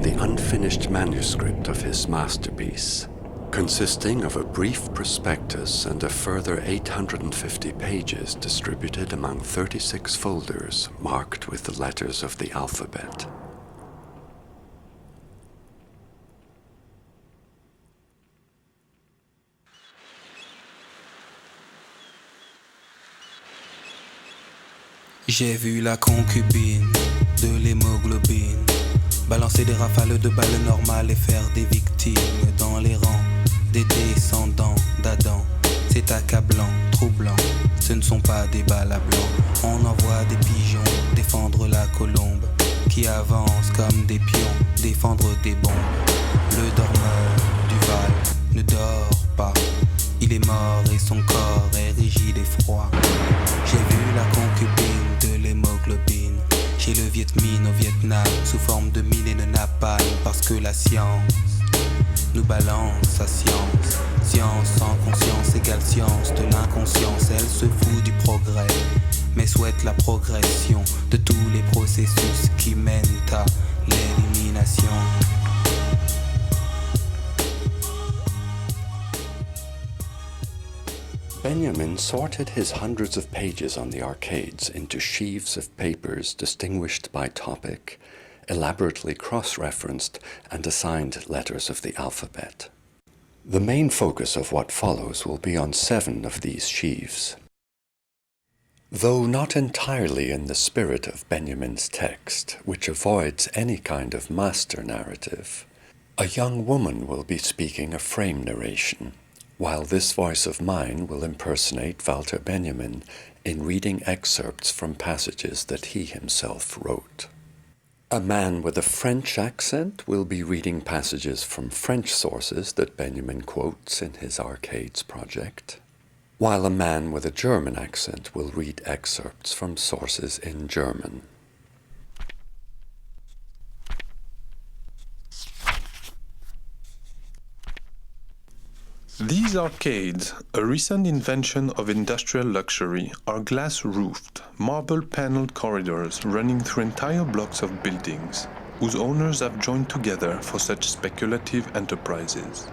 the unfinished manuscript of his masterpiece, consisting of a brief prospectus and a further 850 pages distributed among 36 folders marked with the letters of the alphabet. J'ai vu la concubine de l'hémoglobine balancer des rafales de balles normales et faire des victimes dans les rangs des descendants d'Adam. C'est accablant, troublant, ce ne sont pas des balles à blanc. On envoie des pigeons défendre la colombe qui avance comme des pions, défendre des bombes. Le dormeur du Val ne dort pas, il est mort et son corps est rigide et froid. J'ai vu la concubine de l'hémoglobine chez le Viet Minh au Vietnam sous forme de mine et de napalm, parce que la science nous balance sa science. Science sans conscience égale science de l'inconscience. Elle se fout du progrès mais souhaite la progression de tous les processus qui mènent à l'élimination. Benjamin sorted his hundreds of pages on the arcades into sheaves of papers distinguished by topic, elaborately cross-referenced and assigned letters of the alphabet. The main focus of what follows will be on 7 of these sheaves. Though not entirely in the spirit of Benjamin's text, which avoids any kind of master narrative, a young woman will be speaking a frame narration, while this voice of mine will impersonate Walter Benjamin in reading excerpts from passages that he himself wrote. A man with a French accent will be reading passages from French sources that Benjamin quotes in his Arcades project, while a man with a German accent will read excerpts from sources in German. These arcades, a recent invention of industrial luxury, are glass-roofed, marble-paneled corridors running through entire blocks of buildings, whose owners have joined together for such speculative enterprises.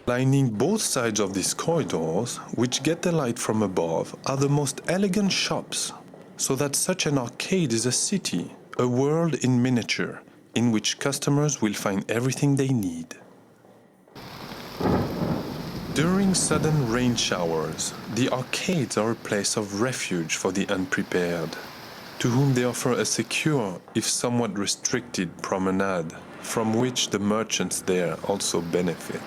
Lining both sides of these corridors, which get their light from above, are the most elegant shops, so that such an arcade is a city, a world in miniature, in which customers will find everything they need. During sudden rain showers, the arcades are a place of refuge for the unprepared, to whom they offer a secure, if somewhat restricted, promenade, from which the merchants there also benefit.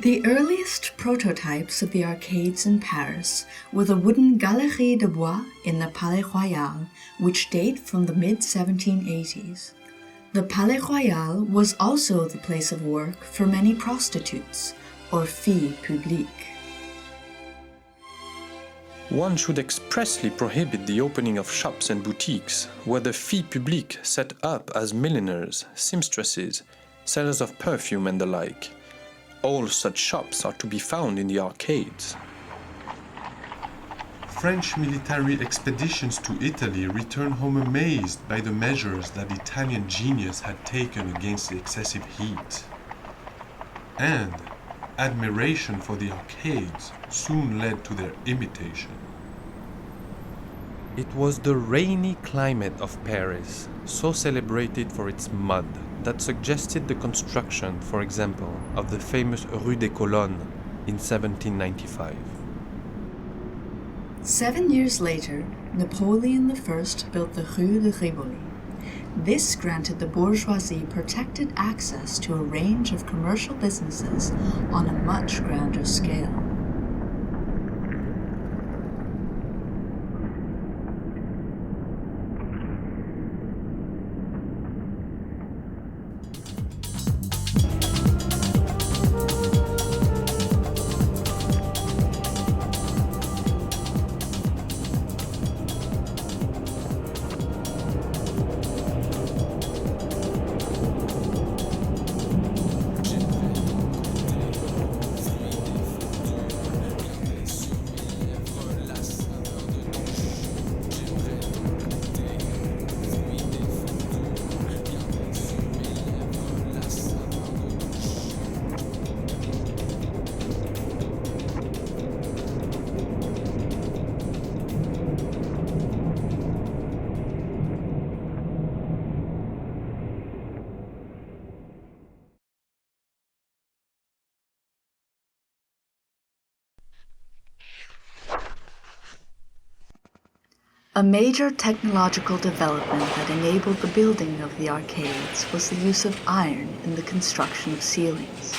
The earliest prototypes of the arcades in Paris were the wooden Galeries de Bois in the Palais Royal, which date from the mid-1780s. The Palais Royal was also the place of work for many prostitutes, or filles publiques. One should expressly prohibit the opening of shops and boutiques where the filles publiques set up as milliners, seamstresses, sellers of perfume and the like. All such shops are to be found in the arcades. French military expeditions to Italy returned home amazed by the measures that Italian genius had taken against the excessive heat. And admiration for the arcades soon led to their imitation. It was the rainy climate of Paris, so celebrated for its mud, that suggested the construction, for example, of the famous Rue des Colonnes in 1795. 7 years later, Napoleon I built the Rue de Rivoli. This granted the bourgeoisie protected access to a range of commercial businesses on a much grander scale. A major technological development that enabled the building of the arcades was the use of iron in the construction of ceilings.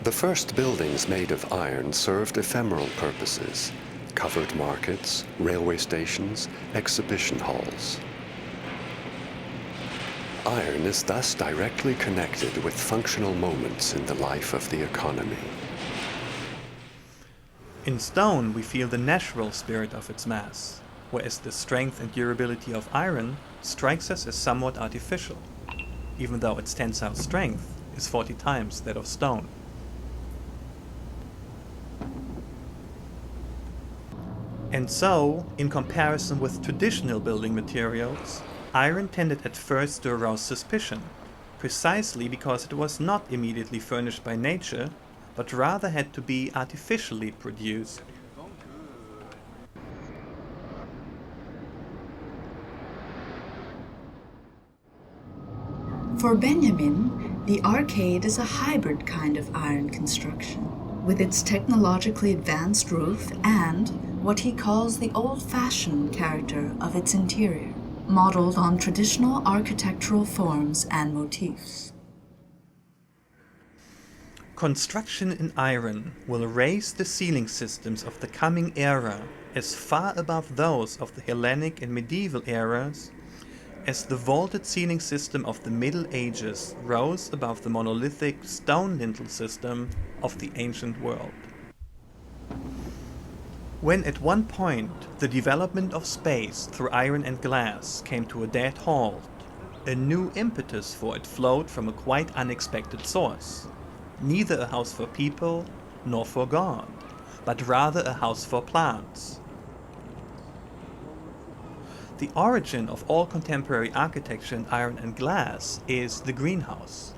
The first buildings made of iron served ephemeral purposes: covered markets, railway stations, exhibition halls. Iron is thus directly connected with functional moments in the life of the economy. In stone, we feel the natural spirit of its mass, whereas the strength and durability of iron strikes us as somewhat artificial, even though its tensile strength is 40 times that of stone. And so, in comparison with traditional building materials, iron tended at first to arouse suspicion, precisely because it was not immediately furnished by nature, but rather had to be artificially produced. For Benjamin, the arcade is a hybrid kind of iron construction, with its technologically advanced roof and what he calls the old-fashioned character of its interior, modeled on traditional architectural forms and motifs. Construction in iron will raise the ceiling systems of the coming era as far above those of the Hellenic and medieval eras as the vaulted ceiling system of the Middle Ages rose above the monolithic stone lintel system of the ancient world. When at one point the development of space through iron and glass came to a dead halt, a new impetus for it flowed from a quite unexpected source. Neither a house for people nor for God, but rather a house for plants. The origin of all contemporary architecture in iron and glass is the greenhouse.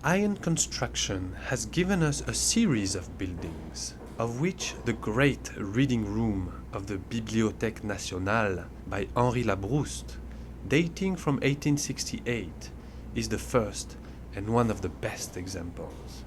Iron construction has given us a series of buildings, of which the great reading room of the Bibliothèque Nationale by Henri Labrouste, dating from 1868, is the first and one of the best examples.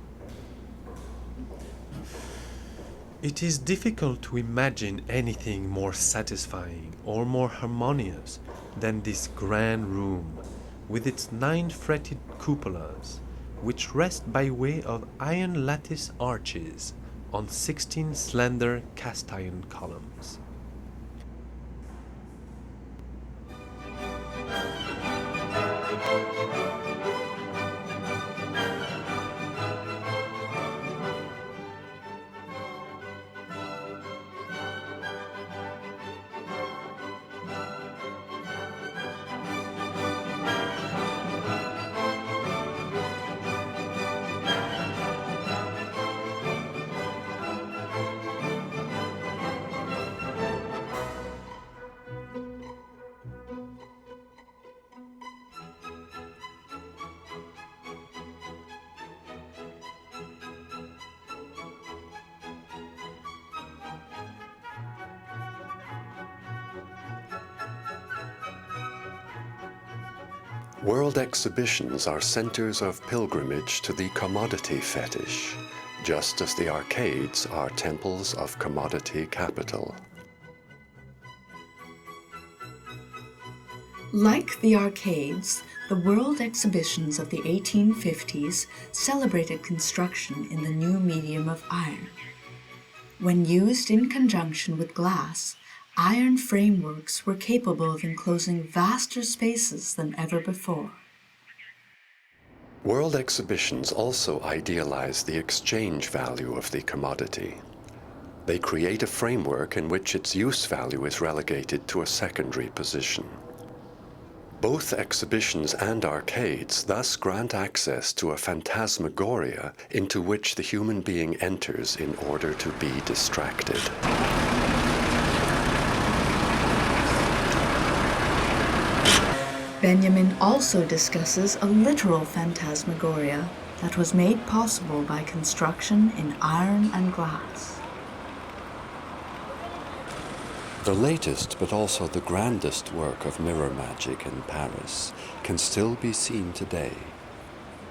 It is difficult to imagine anything more satisfying or more harmonious than this grand room, with its 9 fretted cupolas, which rest by way of iron lattice arches on 16 slender cast iron columns. World exhibitions are centers of pilgrimage to the commodity fetish, just as the arcades are temples of commodity capital. Like the arcades, the world exhibitions of the 1850s celebrated construction in the new medium of iron. When used in conjunction with glass, iron frameworks were capable of enclosing vaster spaces than ever before. World exhibitions also idealize the exchange value of the commodity. They create a framework in which its use value is relegated to a secondary position. Both exhibitions and arcades thus grant access to a phantasmagoria into which the human being enters in order to be distracted. Benjamin also discusses a literal phantasmagoria that was made possible by construction in iron and glass. The latest, but also the grandest work of mirror magic in Paris can still be seen today.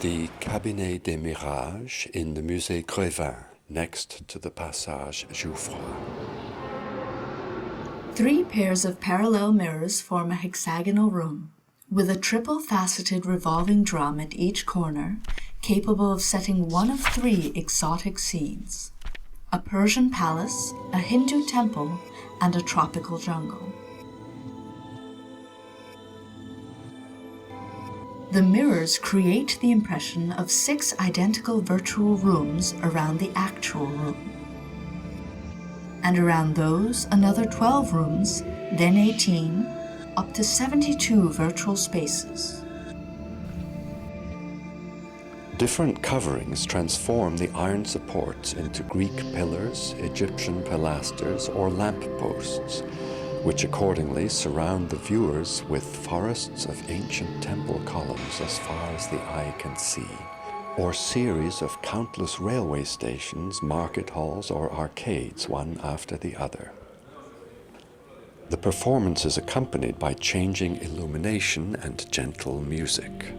The Cabinet des Mirages in the Musée Grévin, next to the Passagenwerk. 3 pairs of parallel mirrors form a hexagonal room, with a triple-faceted revolving drum at each corner, capable of setting one of 3 exotic scenes: a Persian palace, a Hindu temple, and a tropical jungle. The mirrors create the impression of 6 identical virtual rooms around the actual room. And around those, another 12 rooms, then 18, up to 72 virtual spaces. Different coverings transform the iron supports into Greek pillars, Egyptian pilasters, or lamp posts, which accordingly surround the viewers with forests of ancient temple columns as far as the eye can see, or series of countless railway stations, market halls, or arcades, one after the other. The performance is accompanied by changing illumination and gentle music.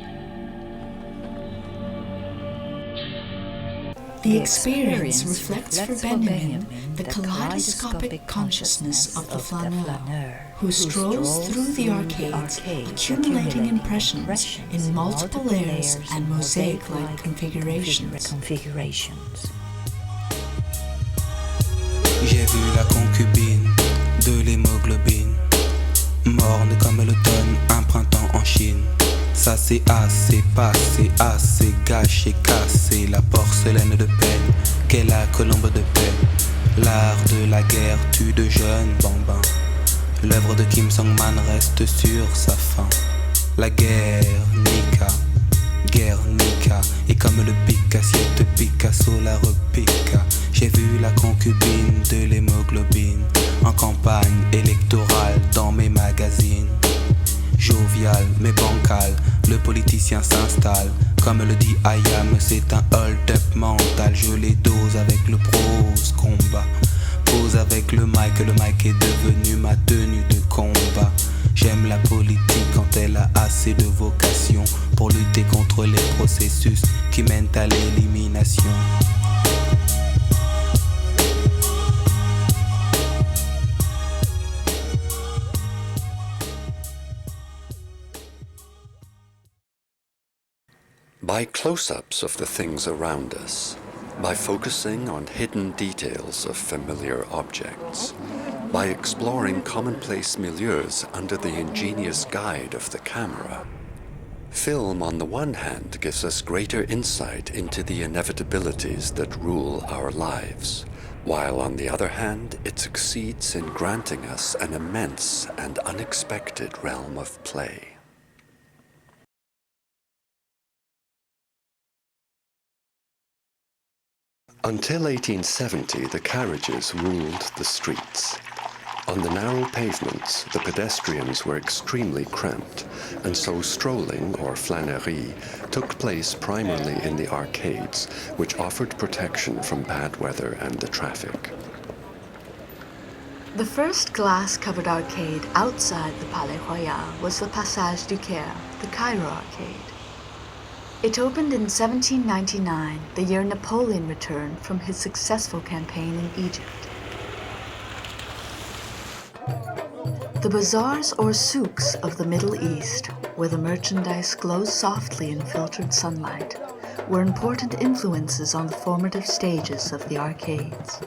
The experience reflects for Benjamin the kaleidoscopic consciousness of the flaneur, who strolls through the arcades, accumulating impressions in multiple layers and mosaic-like configurations. J'ai vu la concubine de l'hémoglobine, morne comme l'automne, un printemps en Chine. Ça c'est assez passé, assez gâché, cassé, la porcelaine de peine, qu'est la colombe de paix. L'art de la guerre tue de jeunes bambins. L'œuvre de Kim Song-man reste sur sa fin. La Guernica, et comme le pic assiette Picasso la repiqua. J'ai vu la concubine de l'hémoglobine en campagne électorale dans mes magazines. Jovial mais bancal, le politicien s'installe. Comme le dit Ayam, c'est un hold-up mental. Je les dose avec le prose combat. Pose avec le mic est devenu ma tenue de combat. J'aime la politique quand elle a assez de vocation pour lutter contre les processus qui mènent à l'élimination. By close-ups of the things around us, by focusing on hidden details of familiar objects, by exploring commonplace milieus under the ingenious guide of the camera, film on the one hand gives us greater insight into the inevitabilities that rule our lives, while on the other hand it succeeds in granting us an immense and unexpected realm of play. Until 1870, the carriages ruled the streets. On the narrow pavements, the pedestrians were extremely cramped, and so strolling, or flânerie, took place primarily in the arcades, which offered protection from bad weather and the traffic. The first glass-covered arcade outside the Palais Royal was the Passage du Caire, the Cairo arcade. It opened in 1799, the year Napoleon returned from his successful campaign in Egypt. The bazaars or souks of the Middle East, where the merchandise glows softly in filtered sunlight, were important influences on the formative stages of the arcades.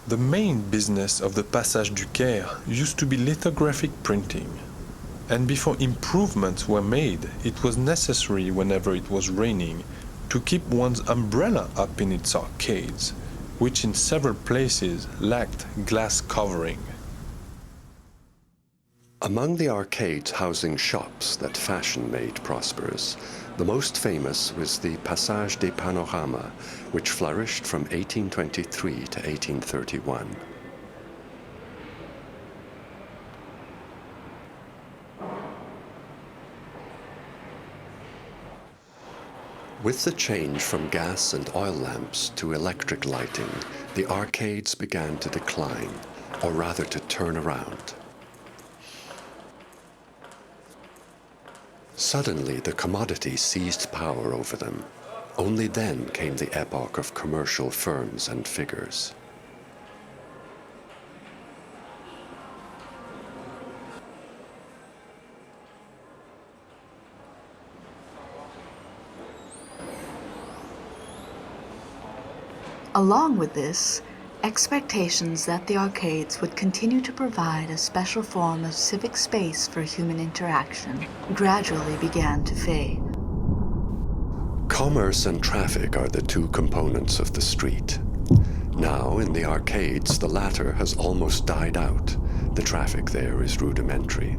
The main business of the Passage du Caire used to be lithographic printing, and before improvements were made, it was necessary whenever it was raining to keep one's umbrella up in its arcades, which in several places lacked glass covering. Among the arcades housing shops that fashion made prosperous, the most famous was the Passage des Panoramas, which flourished from 1823 to 1831. With the change from gas and oil lamps to electric lighting, the arcades began to decline, or rather to turn around. Suddenly, the commodity seized power over them. Only then came the epoch of commercial firms and figures. Along with this, expectations that the arcades would continue to provide a special form of civic space for human interaction gradually began to fade. Commerce and traffic are the two components of the street. Now, in the arcades, the latter has almost died out. The traffic there is rudimentary.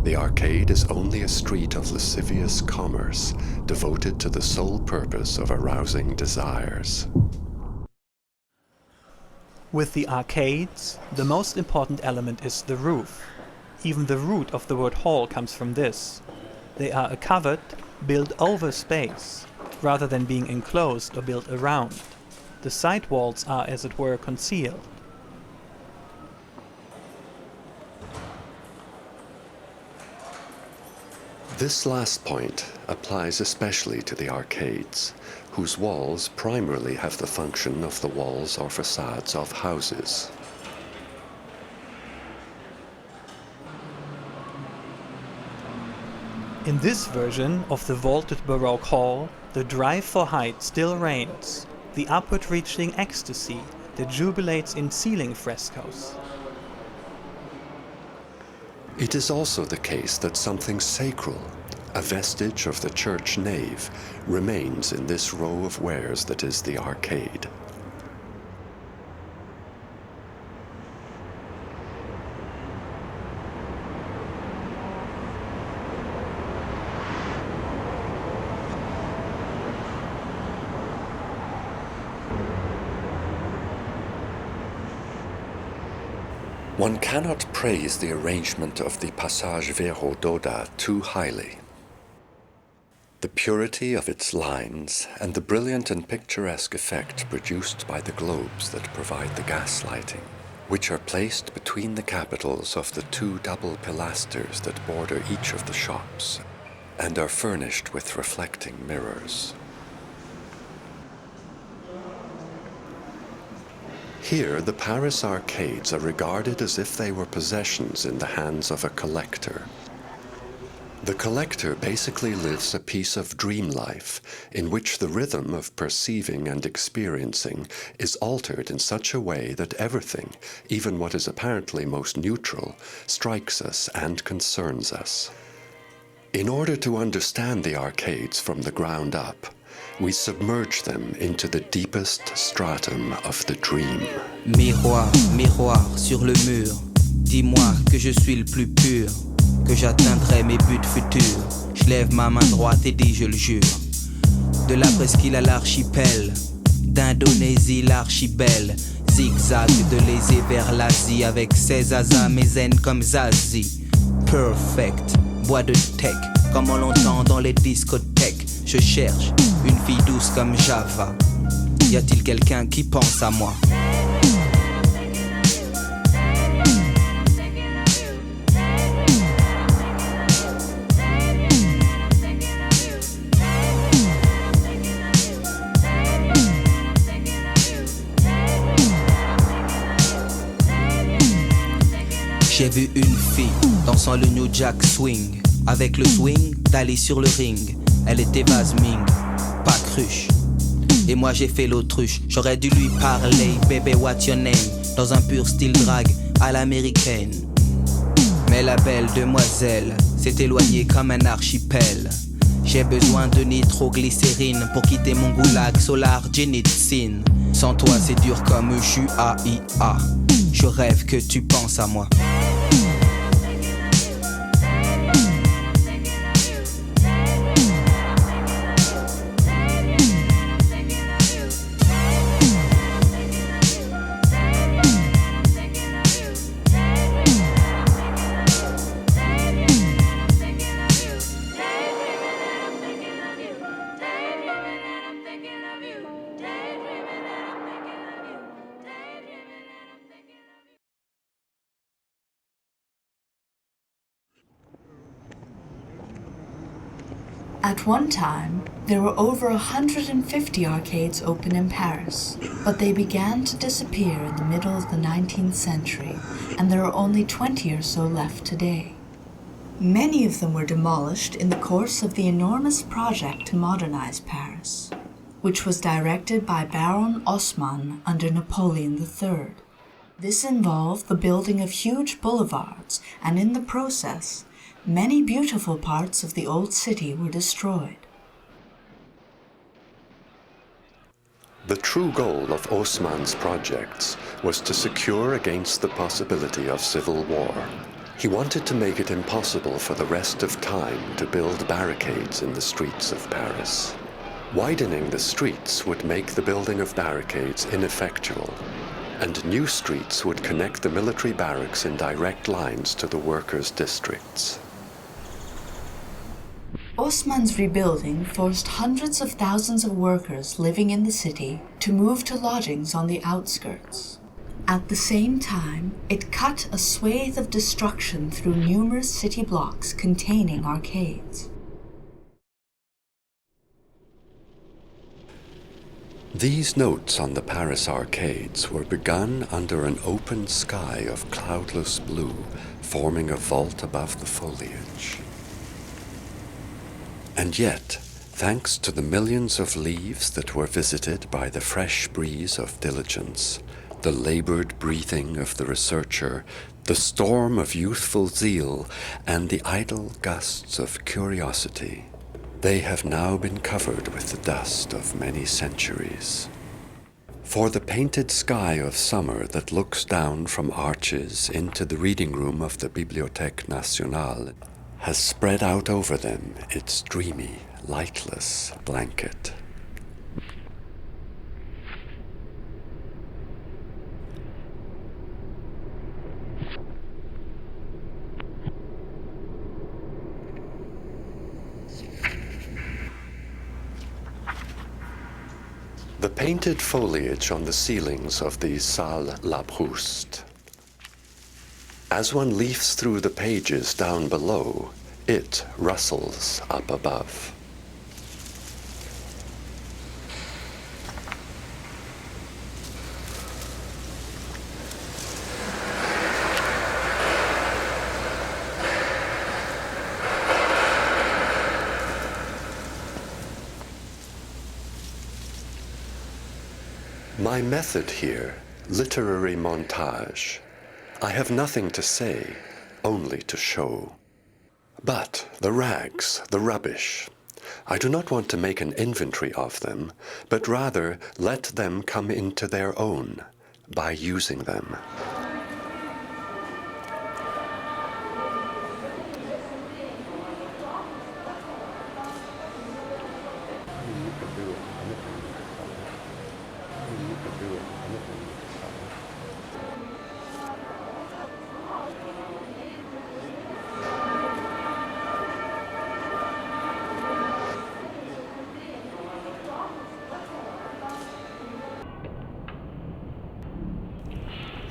The arcade is only a street of lascivious commerce, devoted to the sole purpose of arousing desires. With the arcades, the most important element is the roof. Even the root of the word hall comes from this. They are a covered, built over space, rather than being enclosed or built around. The side walls are, as it were, concealed. This last point applies especially to the arcades, whose walls primarily have the function of the walls or facades of houses. In this version of the vaulted Baroque hall, the drive for height still reigns, the upward-reaching ecstasy that jubilates in ceiling frescoes. It is also the case that something sacral, a vestige of the church nave, remains in this row of wares that is the arcade. One cannot praise the arrangement of the Passagenwerk Doda too highly. The purity of its lines and the brilliant and picturesque effect produced by the globes that provide the gas lighting, which are placed between the capitals of the two double pilasters that border each of the shops and are furnished with reflecting mirrors. Here, the Paris arcades are regarded as if they were possessions in the hands of a collector. The collector basically lives a piece of dream life in which the rhythm of perceiving and experiencing is altered in such a way that everything, even what is apparently most neutral, strikes us and concerns us. In order to understand the arcades from the ground up, we submerge them into the deepest stratum of the dream. Miroir, miroir sur le mur, dis-moi que je suis le plus pur, que j'atteindrai mes buts futurs. Je lève ma main droite et dis je le jure. De la presqu'île à l'archipel, d'Indonésie l'archibel, zigzag de l'Aisée vers l'Asie avec ses asas, mes zen comme Zazie. Perfect, bois de tech, comme on l'entend dans les discothèques. Je cherche une fille douce comme Java. Y a-t-il quelqu'un qui pense à moi? J'ai vu une fille dansant le New Jack Swing, avec le swing d'aller sur le ring. Elle était Vasming, pas cruche. Et moi j'ai fait l'autruche. J'aurais dû lui parler, baby what's your name, dans un pur style drague à l'américaine. Mais la belle demoiselle s'est éloignée comme un archipel. J'ai besoin de nitroglycérine pour quitter mon goulag solar généticine. Sans toi c'est dur comme AIA. Je rêve que tu penses à moi. At one time, there were over 150 arcades open in Paris, but they began to disappear in the middle of the 19th century, and there are only 20 or so left today. Many of them were demolished in the course of the enormous project to modernize Paris, which was directed by Baron Haussmann under Napoleon III. This involved the building of huge boulevards, and in the process, many beautiful parts of the old city were destroyed. The true goal of Haussmann's projects was to secure against the possibility of civil war. He wanted to make it impossible for the rest of time to build barricades in the streets of Paris. Widening the streets would make the building of barricades ineffectual, and new streets would connect the military barracks in direct lines to the workers' districts. Haussmann's rebuilding forced hundreds of thousands of workers living in the city to move to lodgings on the outskirts. At the same time, it cut a swathe of destruction through numerous city blocks containing arcades. These notes on the Paris arcades were begun under an open sky of cloudless blue, forming a vault above the foliage. And yet, thanks to the millions of leaves that were visited by the fresh breeze of diligence, the labored breathing of the researcher, the storm of youthful zeal, and the idle gusts of curiosity, they have now been covered with the dust of many centuries. For the painted sky of summer that looks down from arches into the reading room of the Bibliothèque Nationale has spread out over them its dreamy, lightless blanket. The painted foliage on the ceilings of the Salle La Proust. As one leafs through the pages down below, it rustles up above. My method here, literary montage. I have nothing to say, only to show. But the rags, the rubbish, I do not want to make an inventory of them, but rather let them come into their own by using them.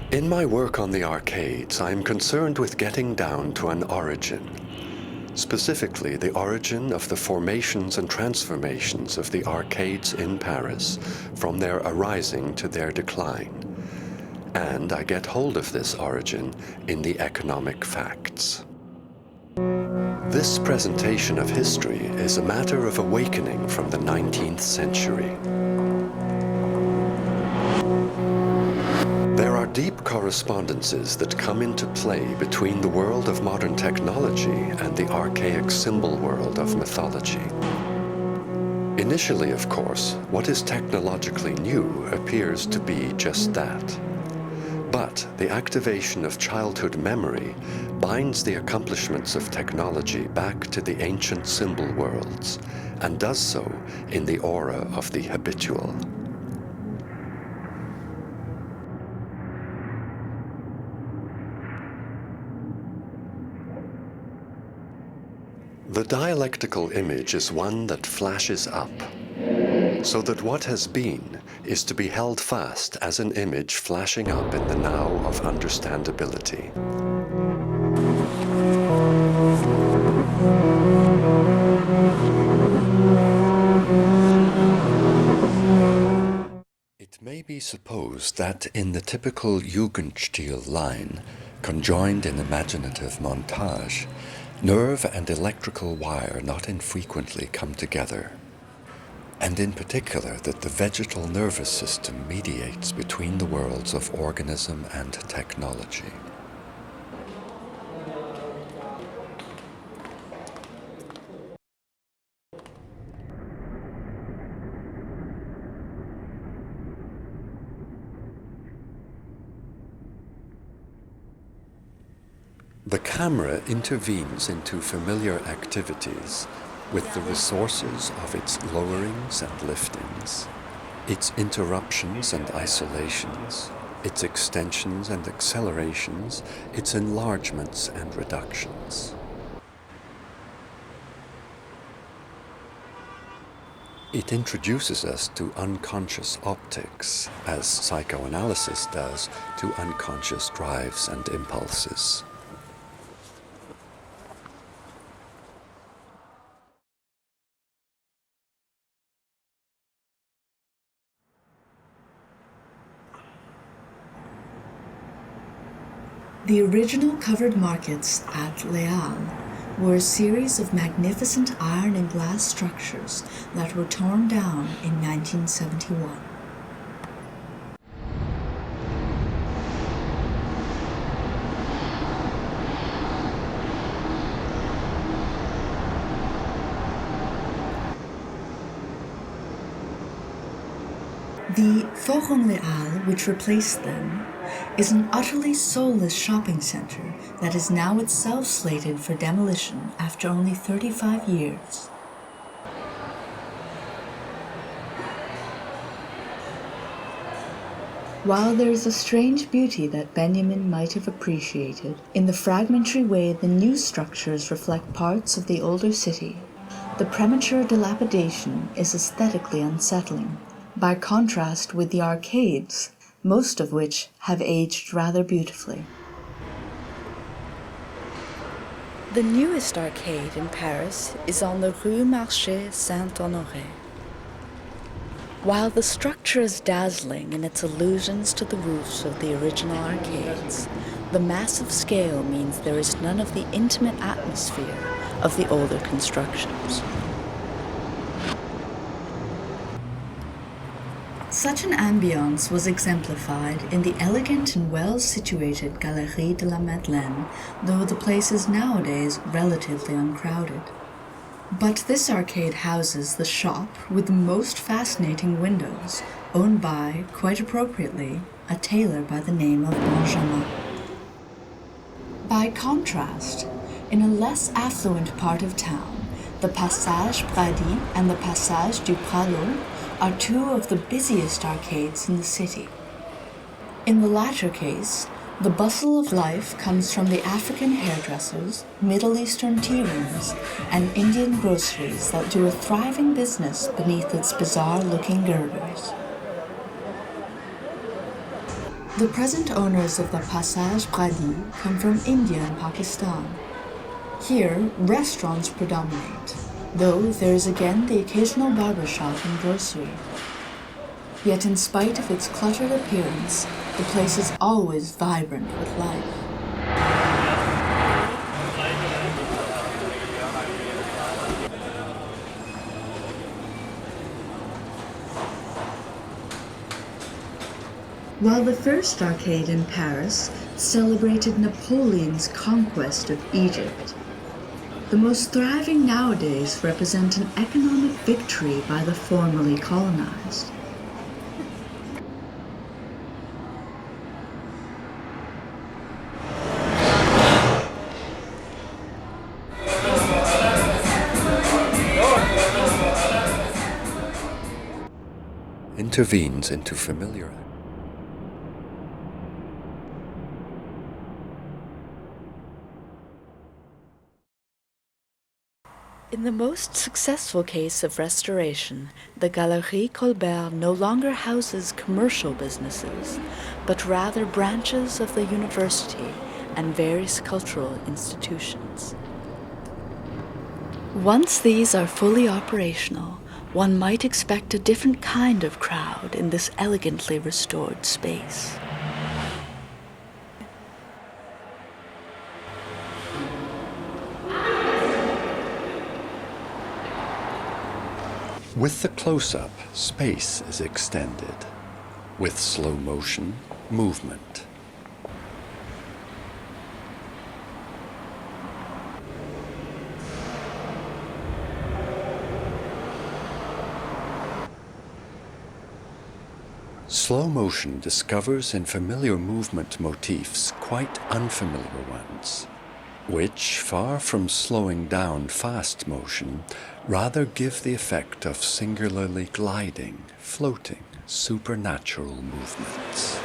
In my work on the arcades, I am concerned with getting down to an origin, specifically the origin of the formations and transformations of the arcades in Paris from their arising to their decline, and I get hold of this origin in the economic facts. This presentation of history is a matter of awakening from the 19th century. There are deep correspondences that come into play between the world of modern technology and the archaic symbol world of mythology. Initially, of course, what is technologically new appears to be just that. But the activation of childhood memory binds the accomplishments of technology back to the ancient symbol worlds, and does so in the aura of the habitual. The dialectical image is one that flashes up, so that what has been is to be held fast as an image flashing up in the now of understandability. It may be supposed that in the typical Jugendstil line, conjoined in imaginative montage, nerve and electrical wire not infrequently come together, and in particular that the vegetal nervous system mediates between the worlds of organism and technology. The camera intervenes into familiar activities with the resources of its lowerings and liftings, its interruptions and isolations, its extensions and accelerations, its enlargements and reductions. It introduces us to unconscious optics, as psychoanalysis does to unconscious drives and impulses. The original covered markets at Leal were a series of magnificent iron and glass structures that were torn down in 1971. The Forum Leal, which replaced them, is an utterly soulless shopping center that is now itself slated for demolition after only 35 years. While there is a strange beauty that Benjamin might have appreciated in the fragmentary way the new structures reflect parts of the older city, the premature dilapidation is aesthetically unsettling, by contrast with the arcades, most of which have aged rather beautifully. The newest arcade in Paris is on the Rue Marché Saint-Honoré. While the structure is dazzling in its allusions to the roofs of the original arcades, the massive scale means there is none of the intimate atmosphere of the older constructions. Such an ambiance was exemplified in the elegant and well-situated Galerie de la Madeleine, though the place is nowadays relatively uncrowded. But this arcade houses the shop with the most fascinating windows, owned by, quite appropriately, a tailor by the name of Benjamin. By contrast, in a less affluent part of town, the Passage Pradi and the Passage du Prado are two of the busiest arcades in the city. In the latter case, the bustle of life comes from the African hairdressers, Middle Eastern tea rooms, and Indian groceries that do a thriving business beneath its bizarre-looking girders. The present owners of the Passage Pradi come from India and Pakistan. Here, restaurants predominate, though there is again the occasional barber shop and grocery. Yet in spite of its cluttered appearance, The place is always vibrant with life. While the first arcade in Paris celebrated Napoleon's conquest of Egypt, the most thriving nowadays represent an economic victory by the formerly colonized. Intervenes into familiar. In the most successful case of restoration, the Galerie Colbert no longer houses commercial businesses, but rather branches of the university and various cultural institutions. Once these are fully operational, one might expect a different kind of crowd in this elegantly restored space. With the close-up, space is extended. With slow motion, movement. Slow motion discovers in familiar movement motifs quite unfamiliar ones, which, far from slowing down fast motion, rather give the effect of singularly gliding, floating, supernatural movements.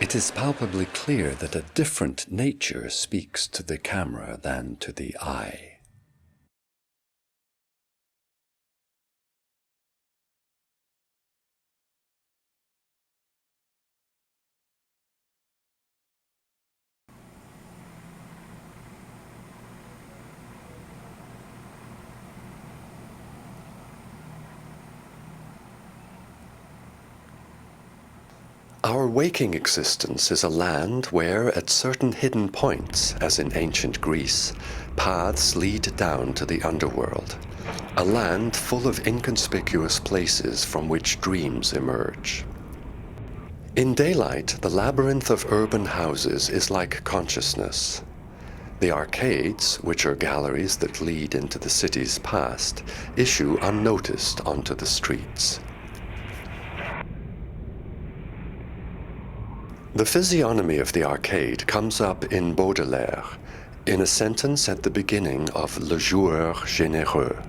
It is palpably clear that a different nature speaks to the camera than to the eye. Our waking existence is a land where, at certain hidden points, as in ancient Greece, paths lead down to the underworld. A land full of inconspicuous places from which dreams emerge. In daylight, the labyrinth of urban houses is like consciousness. The arcades, which are galleries that lead into the city's past, issue unnoticed onto the streets. The physiognomy of the arcade comes up in Baudelaire, in a sentence at the beginning of Le Joueur Généreux.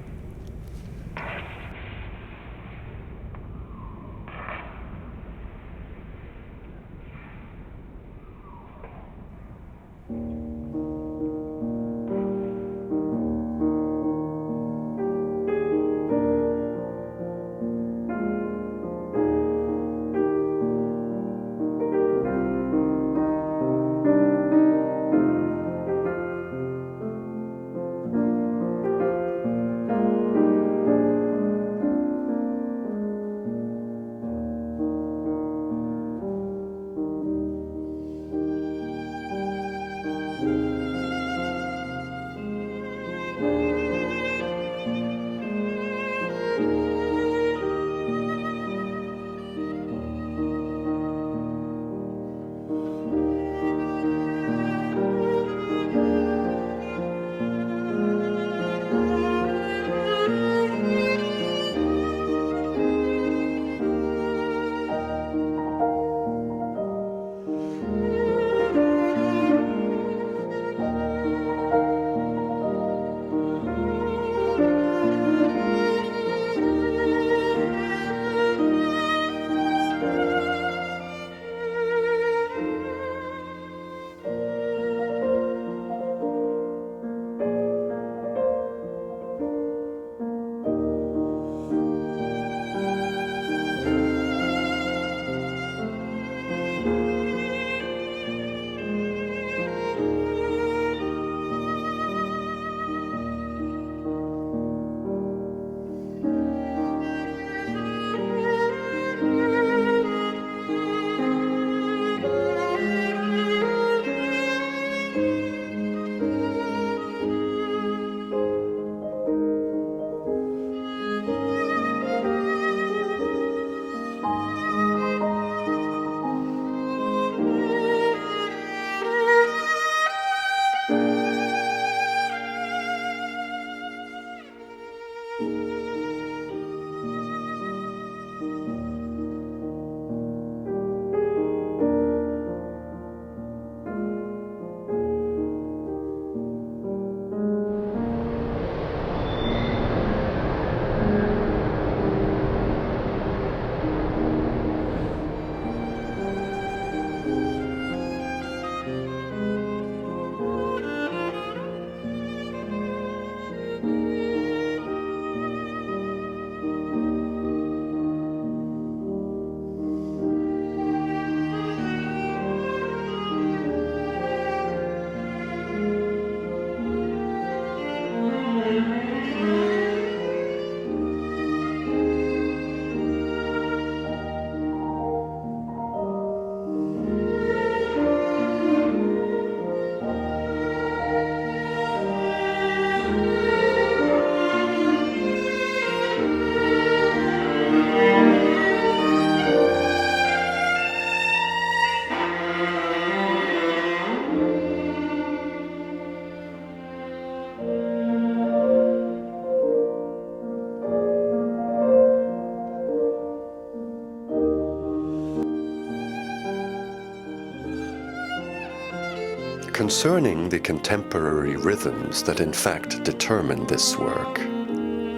concerning the contemporary rhythms that in fact determine this work.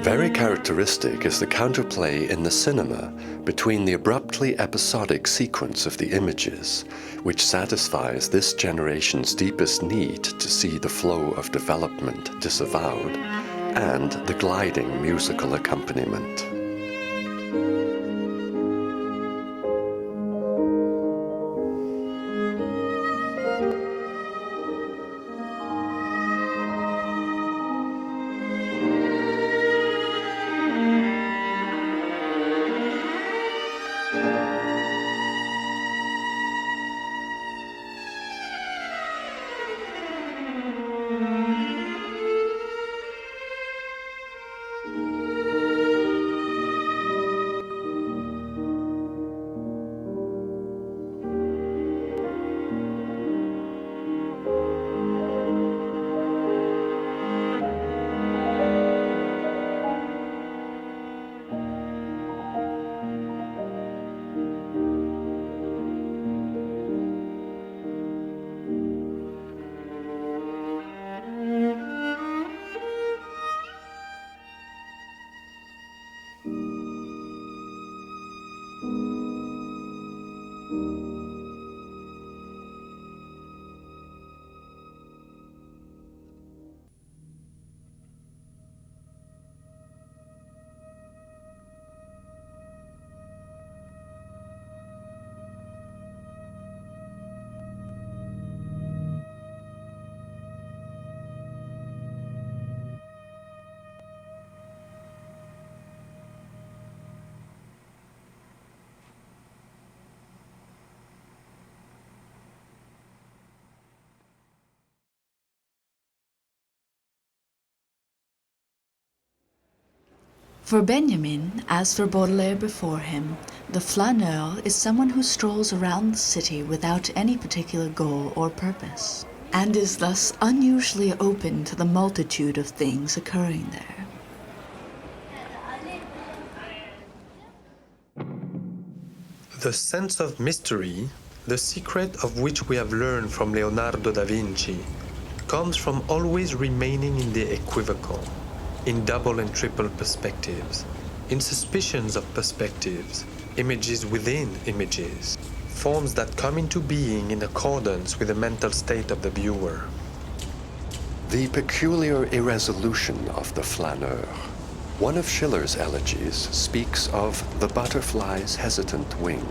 Very characteristic is the counterplay in the cinema between the abruptly episodic sequence of the images, which satisfies this generation's deepest need to see the flow of development disavowed, and the gliding musical accompaniment. For Benjamin, as for Baudelaire before him, the flaneur is someone who strolls around the city without any particular goal or purpose, and is thus unusually open to the multitude of things occurring there. The sense of mystery, the secret of which we have learned from Leonardo da Vinci, comes from always remaining in the equivocal, in double and triple perspectives, in suspicions of perspectives, images within images, forms that come into being in accordance with the mental state of the viewer. The peculiar irresolution of the flaneur. One of Schiller's elegies speaks of the butterfly's hesitant wing.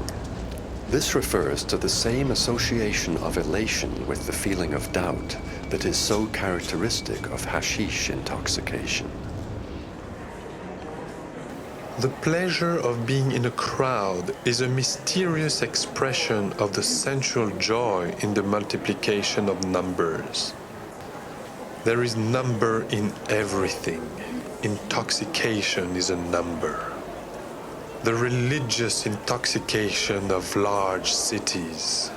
This refers to the same association of elation with the feeling of doubt that is so characteristic of hashish intoxication. The pleasure of being in a crowd is a mysterious expression of the sensual joy in the multiplication of numbers. There is number in everything. Intoxication is a number. The religious intoxication of large cities.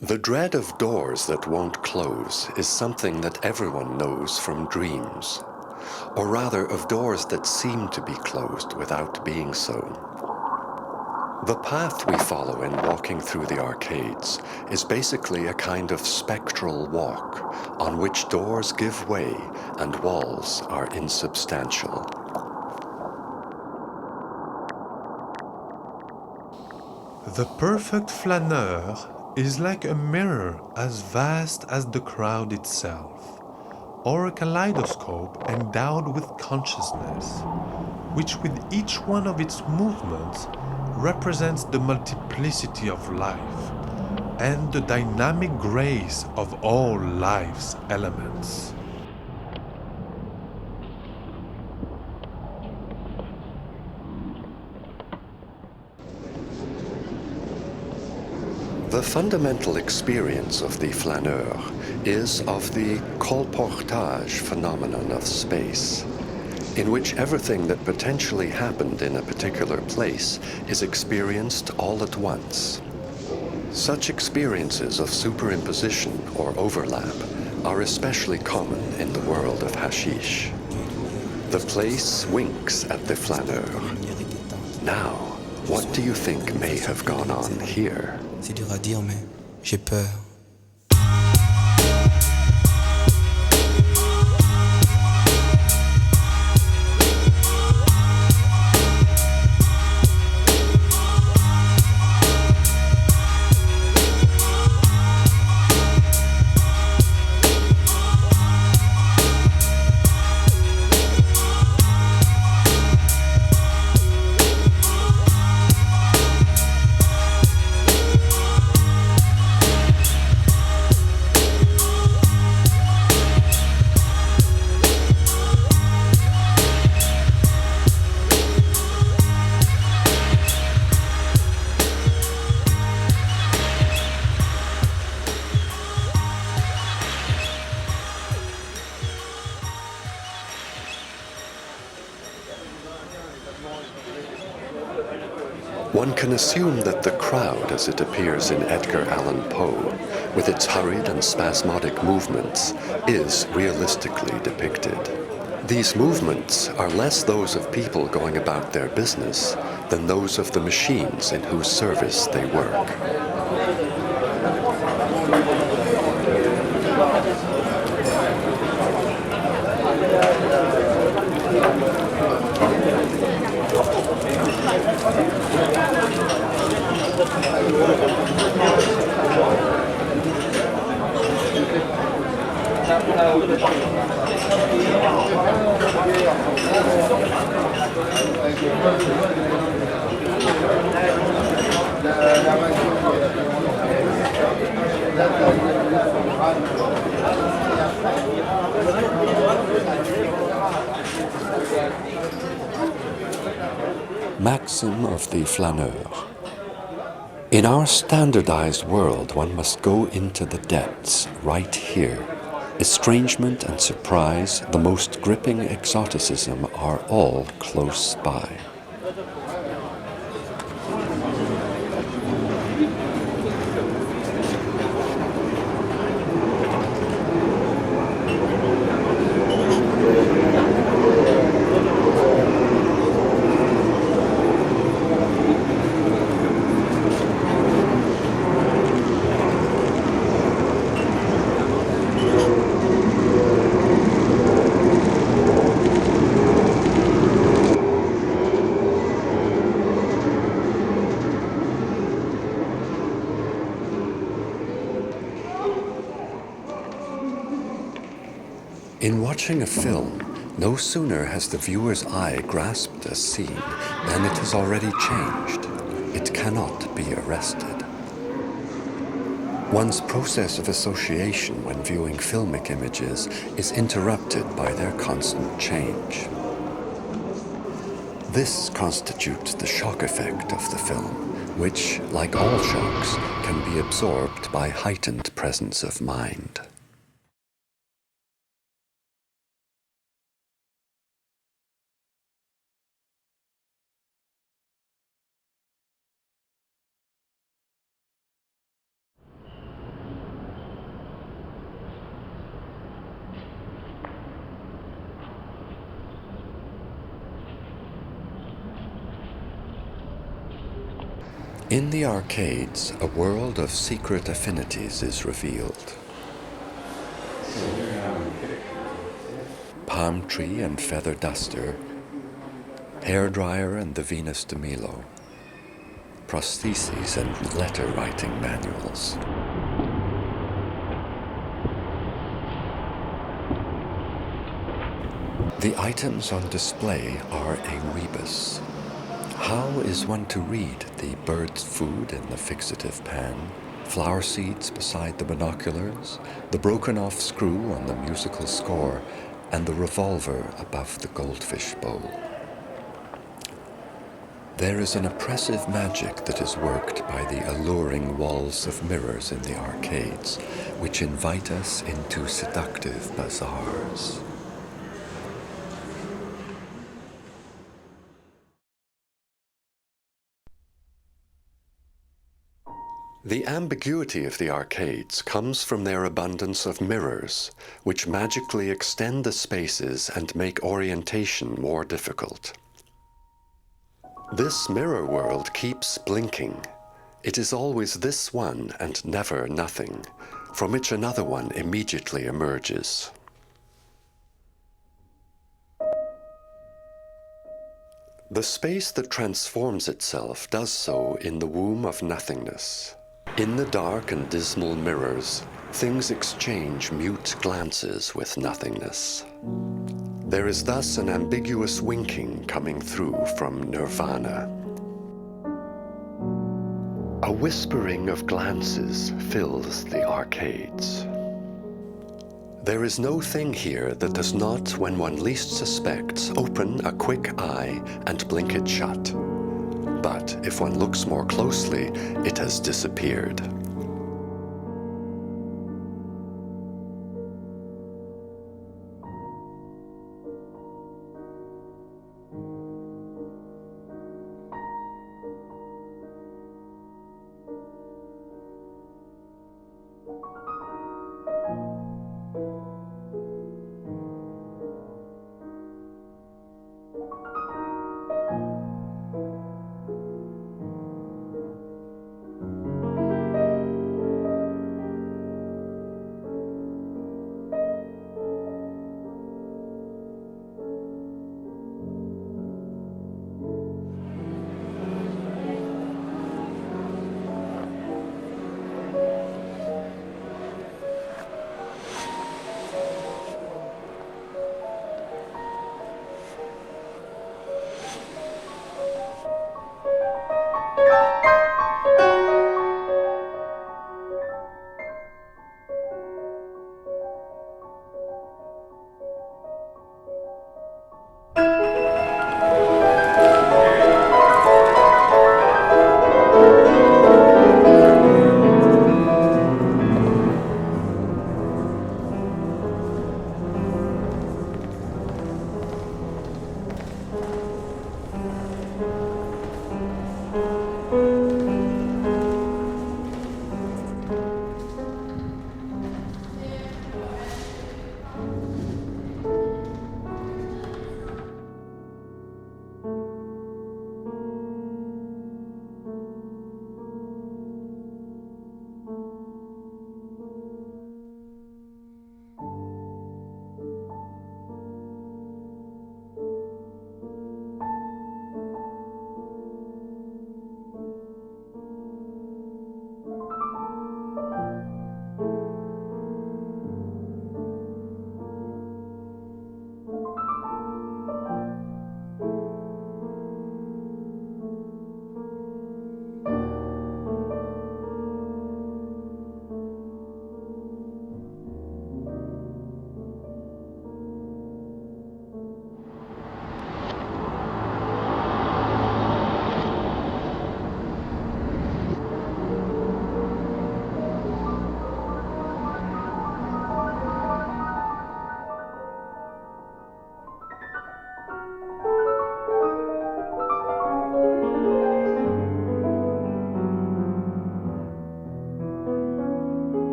The dread of doors that won't close is something that everyone knows from dreams, or rather of doors that seem to be closed without being so. The path we follow in walking through the arcades is basically a kind of spectral walk on which doors give way and walls are insubstantial. The perfect flaneur is like a mirror as vast as the crowd itself, or a kaleidoscope endowed with consciousness, which with each one of its movements represents the multiplicity of life and the dynamic grace of all life's elements. The fundamental experience of the flaneur is of the colportage phenomenon of space, in which everything that potentially happened in a particular place is experienced all at once. Such experiences of superimposition or overlap are especially common in the world of hashish. The place winks at the flaneur. Now, what do you think may have gone on here? C'est dur à dire, mais j'ai peur. One can assume that the crowd, as it appears in Edgar Allan Poe, with its hurried and spasmodic movements, is realistically depicted. These movements are less those of people going about their business than those of the machines in whose service they work. Maxim of the flaneur. In our standardized world, one must go into the depths right here. Estrangement and surprise, the most gripping exoticism, are all close by. In watching a film, no sooner has the viewer's eye grasped a scene than it has already changed. It cannot be arrested. One's process of association when viewing filmic images is interrupted by their constant change. This constitutes the shock effect of the film, which, like all shocks, can be absorbed by heightened presence of mind. In the arcades, a world of secret affinities is revealed. Palm tree and feather duster, hairdryer and the Venus de Milo, prostheses and letter writing manuals. The items on display are a rebus. How is one to read the bird's food in the fixative pan, flower seeds beside the binoculars, the broken-off screw on the musical score, and the revolver above the goldfish bowl? There is an oppressive magic that is worked by the alluring walls of mirrors in the arcades, which invite us into seductive bazaars. The ambiguity of the arcades comes from their abundance of mirrors, which magically extend the spaces and make orientation more difficult. This mirror world keeps blinking. It is always this one and never nothing, from which another one immediately emerges. The space that transforms itself does so in the womb of nothingness. In the dark and dismal mirrors, things exchange mute glances with nothingness. There is thus an ambiguous winking coming through from nirvana. A whispering of glances fills the arcades. There is no thing here that does not, when one least suspects, open a quick eye and blink it shut. But if one looks more closely, it has disappeared.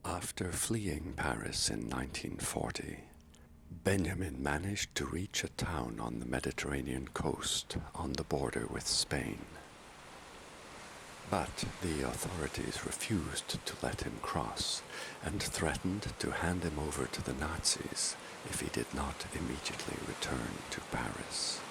After fleeing Paris in 1940, Benjamin managed to reach a town on the Mediterranean coast on the border with Spain. But the authorities refused to let him cross and threatened to hand him over to the Nazis if he did not immediately return to Paris.